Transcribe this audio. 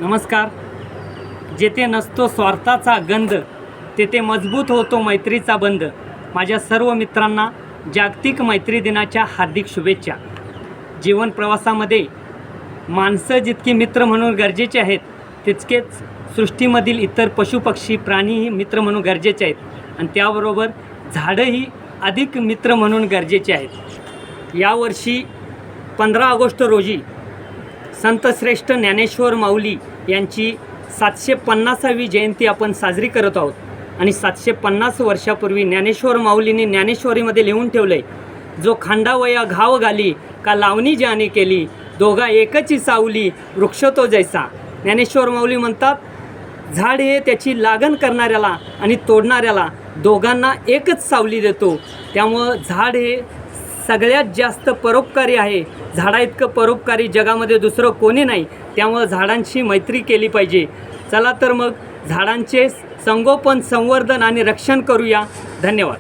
नमस्कार. जेथे नसतो स्वार्थाचा गंध तेथे मजबूत होतो मैत्रीचा बंध. माझ्या सर्व मित्रांना जागतिक मैत्री दिनाच्या हार्दिक शुभेच्छा. जीवन प्रवासामध्ये माणसं जितकी मित्र म्हणून गरजेचे आहेत तितकेच सृष्टीमधील इतर पशुपक्षी प्राणीही मित्र म्हणून गरजेचे आहेत आणि त्याबरोबर झाडंही अधिक मित्र म्हणून गरजेचे आहेत. यावर्षी 15 ऑगस्ट रोजी संतश्रेष्ठ ज्ञानेश्वर माऊली यांची 750वी जयंती आपण साजरी करत आहोत. आणि 750 वर्षापूर्वी ज्ञानेश्वर माऊलींनी ज्ञानेश्वरीमध्ये लिहून ठेवलं आहे, जो खांडावया घाव घाली का लावणी ज्याने केली, दोघा एकची सावली वृक्ष तो जैसा. ज्ञानेश्वर माऊली म्हणतात, झाड हे त्याची लागण करणाऱ्याला आणि तोडणाऱ्याला दोघांना एकच सावली देतो. त्यामुळं झाड हे सगळ्यात जास्त परोपकारी आहे. झाडा इतकं परोपकारी जगामध्ये दुसरं कोणी नाही. त्यामुळं झाडांशी मैत्री केली पाहिजे. चला तर मग झाडांचे संगोपन, संवर्धन आणि रक्षण करूया. धन्यवाद.